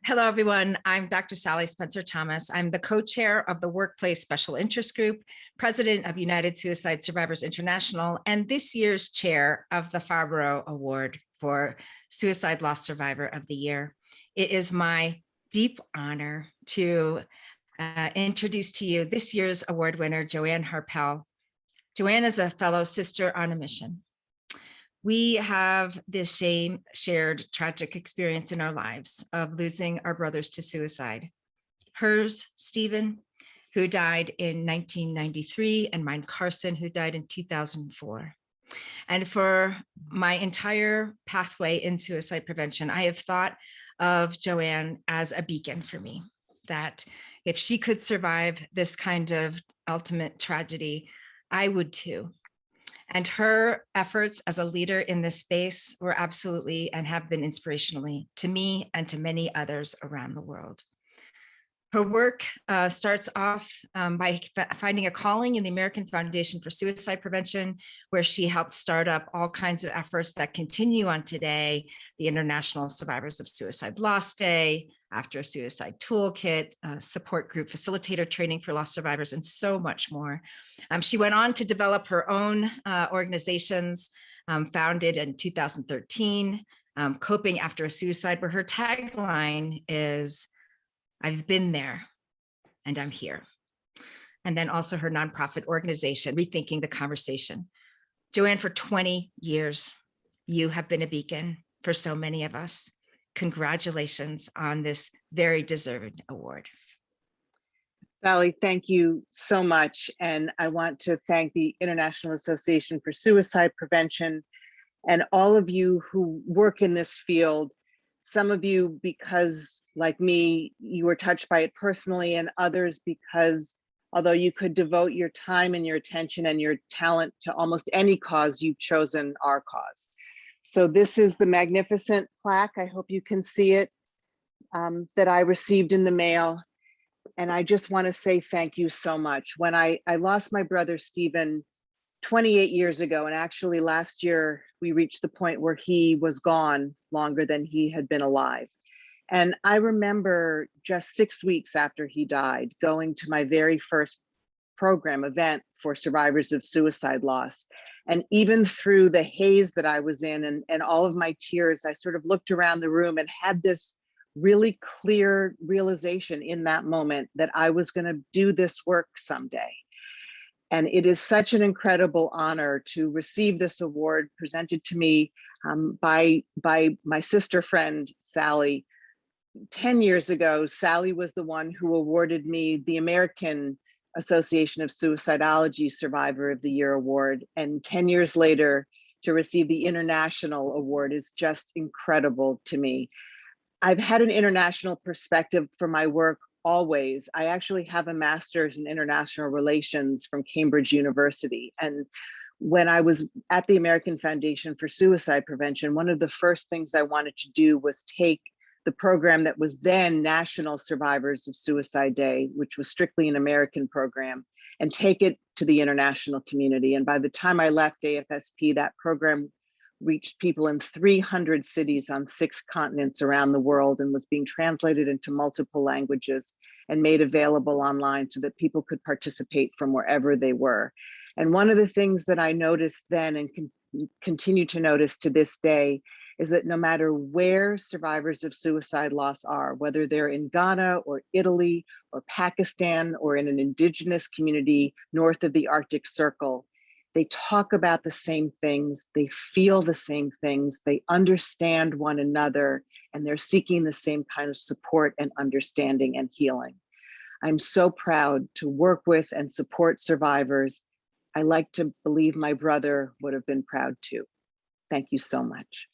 Hello, everyone. I'm Dr. Sally Spencer-Thomas. I'm the co-chair of the Workplace Special Interest Group, president of United Suicide Survivors International, and this year's chair of the Farberow Award for Suicide Loss Survivor of the Year. It is my deep honor to introduce to you this year's award winner, Joanne Harpel. Joanne is a fellow sister on a mission. We have this shared tragic experience in our lives of losing our brothers to suicide. Hers, Stephen, who died in 1993, and mine, Carson, who died in 2004. And for my entire pathway in suicide prevention, I have thought of Joanne as a beacon for me, that if she could survive this kind of ultimate tragedy, I would too. And her efforts as a leader in this space were absolutely and have been inspirationally to me and to many others around the world. Her work starts off by finding a calling in the American Foundation for Suicide Prevention, where she helped start up all kinds of efforts that continue on today: the International Survivors of Suicide Loss Day, After a Suicide Toolkit, support group facilitator training for loss survivors, and so much more. She went on to develop her own organizations, founded in 2013, Coping After a Suicide, where her tagline is, "I've been there and I'm here." And then also her nonprofit organization, Rethinking the Conversation. Joanne, for 20 years, you have been a beacon for so many of us. Congratulations on this very deserved award. Sally, thank you so much. And I want to thank the International Association for Suicide Prevention and all of you who work in this field. Some of you, because like me, you were touched by it personally, and others because although you could devote your time and your attention and your talent to almost any cause, you've chosen our cause. So this is the magnificent plaque. I hope you can see it, that I received in the mail. And I just want to say thank you so much. When I lost my brother, Stephen, 28 years ago, and actually last year, we reached the point where he was gone longer than he had been alive. And I remember just 6 weeks after he died, going to my very first program event for survivors of suicide loss. And even through the haze that I was in and all of my tears, I sort of looked around the room and had this really clear realization in that moment that I was going to do this work someday. And it is such an incredible honor to receive this award presented to me by my sister friend, Sally. 10 years ago, Sally was the one who awarded me the American Association of Suicidology Survivor of the Year award. And 10 years later, to receive the international award is just incredible to me. I've had an international perspective for my work always. I actually have a master's in international relations from Cambridge University. And when I was at the American Foundation for Suicide Prevention, one of the first things I wanted to do was take the program that was then National Survivors of Suicide Day, which was strictly an American program, and take it to the international community. And by the time I left AFSP, that program reached people in 300 cities on 6 continents around the world and was being translated into multiple languages and made available online so that people could participate from wherever they were. And one of the things that I noticed then and continue to notice to this day is that no matter where survivors of suicide loss are, whether they're in Ghana or Italy or Pakistan or in an indigenous community north of the Arctic Circle, they talk about the same things, they feel the same things, they understand one another, and they're seeking the same kind of support and understanding and healing. I'm so proud to work with and support survivors. I like to believe my brother would have been proud too. Thank you so much.